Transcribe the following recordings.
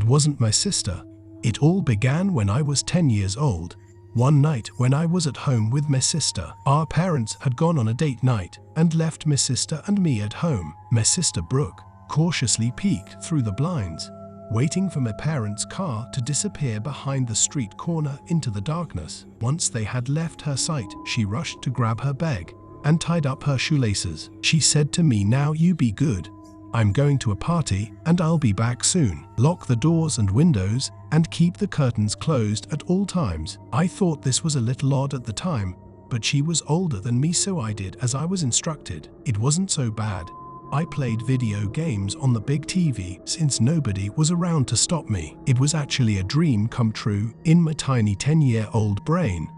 wasn't my sister. It all began when I was 10 years old. One night when I was at home with my sister, our parents had gone on a date night and left my sister and me at home. My sister Brooke cautiously peeked through the blinds, waiting for my parents' car to disappear behind the street corner into the darkness. Once they had left her sight, she rushed to grab her bag and tied up her shoelaces. She said to me, "Now you be good. I'm going to a party and I'll be back soon. Lock the doors and windows and keep the curtains closed at all times." I thought this was a little odd at the time, but she was older than me, so I did as I was instructed. It wasn't so bad. I played video games on the big TV since nobody was around to stop me. It was actually a dream come true in my tiny 10-year-old brain.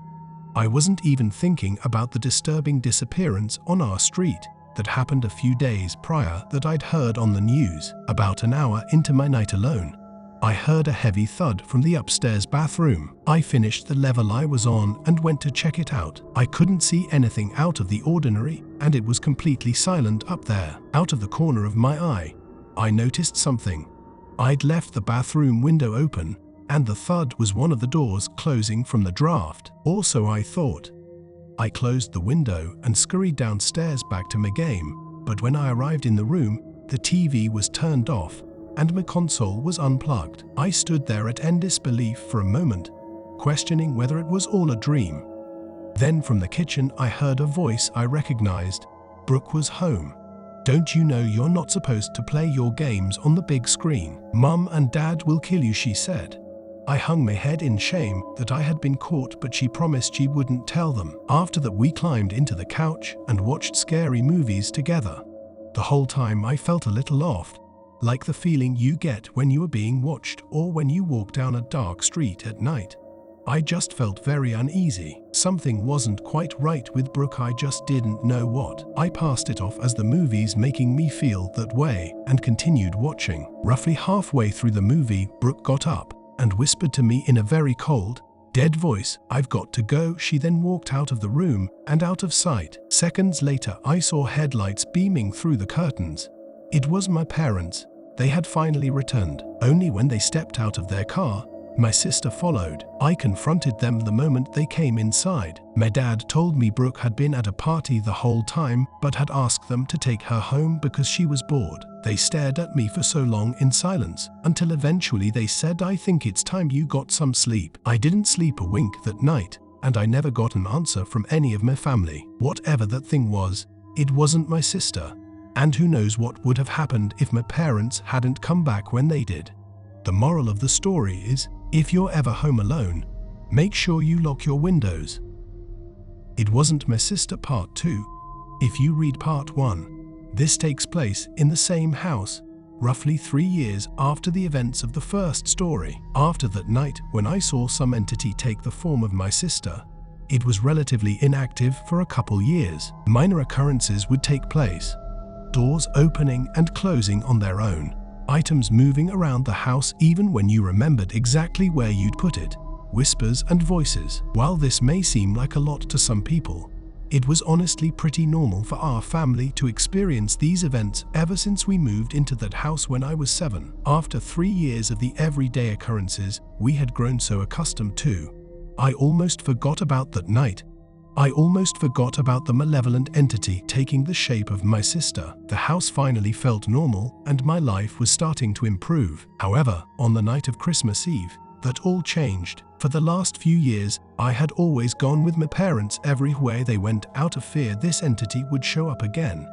I wasn't even thinking about the disturbing disappearance on our street that happened a few days prior that I'd heard on the news. About an hour into my night alone, I heard a heavy thud from the upstairs bathroom. I finished the level I was on and went to check it out. I couldn't see anything out of the ordinary, and it was completely silent up there. Out of the corner of my eye, I noticed something. I'd left the bathroom window open, and the thud was one of the doors closing from the draft. Also, I thought. I closed the window and scurried downstairs back to my game, but when I arrived in the room, the TV was turned off and my console was unplugged. I stood there in disbelief for a moment, questioning whether it was all a dream. Then from the kitchen I heard a voice I recognized. Brooke was home. "Don't you know you're not supposed to play your games on the big screen? Mum and Dad will kill you," she said. I hung my head in shame that I had been caught, but she promised she wouldn't tell them. After that, we climbed into the couch and watched scary movies together. The whole time I felt a little off, like the feeling you get when you are being watched or when you walk down a dark street at night. I just felt very uneasy. Something wasn't quite right with Brooke, I just didn't know what. I passed it off as the movies making me feel that way and continued watching. Roughly halfway through the movie, Brooke got up and whispered to me in a very cold, dead voice, "I've got to go." She then walked out of the room and out of sight. Seconds later, I saw headlights beaming through the curtains. It was my parents. They had finally returned. Only when they stepped out of their car, my sister followed. I confronted them the moment they came inside. My dad told me Brooke had been at a party the whole time, but had asked them to take her home because she was bored. They stared at me for so long in silence, until eventually they said, "I think it's time you got some sleep." I didn't sleep a wink that night, and I never got an answer from any of my family. Whatever that thing was, it wasn't my sister. And who knows what would have happened if my parents hadn't come back when they did. The moral of the story is, if you're ever home alone, make sure you lock your windows. It wasn't my sister part 2. If you read part 1, this takes place in the same house, roughly 3 years after the events of the first story. After that night when I saw some entity take the form of my sister, it was relatively inactive for a couple years. Minor occurrences would take place. Doors opening and closing on their own. Items moving around the house even when you remembered exactly where you'd put it. Whispers and voices. While this may seem like a lot to some people, it was honestly pretty normal for our family to experience these events ever since we moved into that house when I was 7. After 3 years of the everyday occurrences we had grown so accustomed to, I almost forgot about that night. I almost forgot about the malevolent entity taking the shape of my sister. The house finally felt normal and my life was starting to improve. However, on the night of Christmas Eve, that all changed. For the last few years, I had always gone with my parents everywhere they went out of fear this entity would show up again.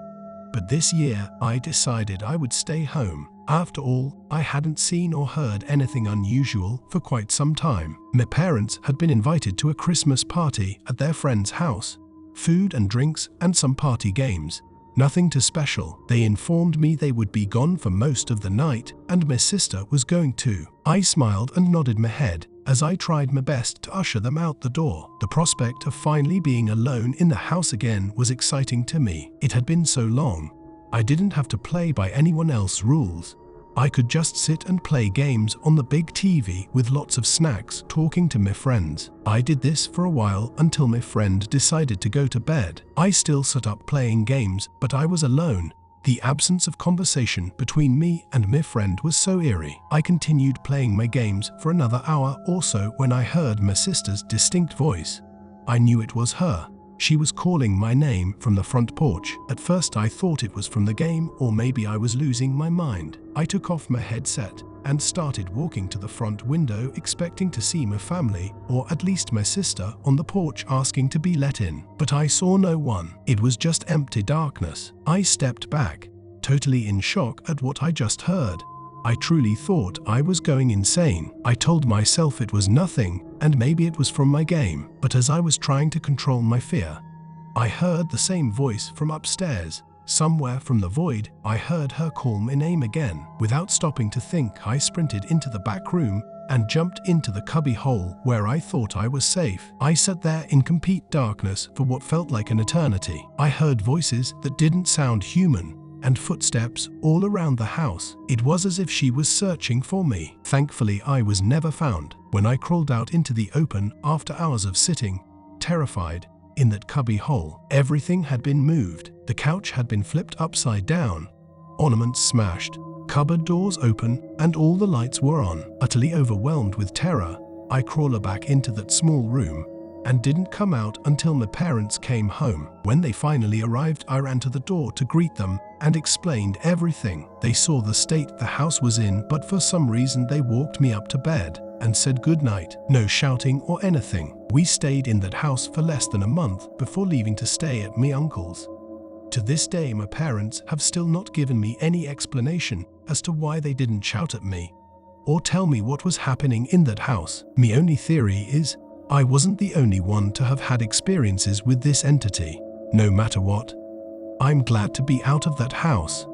But this year, I decided I would stay home. After all, I hadn't seen or heard anything unusual for quite some time. My parents had been invited to a Christmas party at their friend's house. Food and drinks and some party games. Nothing too special. They informed me they would be gone for most of the night and my sister was going too. I smiled and nodded my head as I tried my best to usher them out the door. The prospect of finally being alone in the house again was exciting to me. It had been so long. I didn't have to play by anyone else's rules. I could just sit and play games on the big TV with lots of snacks, talking to my friends. I did this for a while until my friend decided to go to bed. I still sat up playing games, but I was alone, The absence of conversation between me and my friend was so eerie. I continued playing my games for another hour or so when I heard my sister's distinct voice. I knew it was her. She was calling my name from the front porch. At first I thought it was from the game, or maybe I was losing my mind. I took off my headset and started walking to the front window, expecting to see my family, or at least my sister, on the porch asking to be let in. But I saw no one. It was just empty darkness. I stepped back, totally in shock at what I just heard. I truly thought I was going insane. I told myself it was nothing, and maybe it was from my game. But as I was trying to control my fear, I heard the same voice from upstairs. Somewhere from the void, I heard her call my name again. Without stopping to think, I sprinted into the back room and jumped into the cubby hole where I thought I was safe. I sat there in complete darkness for what felt like an eternity. I heard voices that didn't sound human and footsteps all around the house. It was as if she was searching for me. Thankfully, I was never found. When I crawled out into the open after hours of sitting, terrified, in that cubby hole, everything had been moved. The couch had been flipped upside down, ornaments smashed, cupboard doors open, and all the lights were on. Utterly overwhelmed with terror, I crawled back into that small room and didn't come out until my parents came home. When they finally arrived, I ran to the door to greet them and explained everything. They saw the state the house was in, but for some reason they walked me up to bed and said goodnight. No shouting or anything. We stayed in that house for less than a month before leaving to stay at my uncle's. To this day, my parents have still not given me any explanation as to why they didn't shout at me or tell me what was happening in that house. My only theory is I wasn't the only one to have had experiences with this entity. No matter what, I'm glad to be out of that house.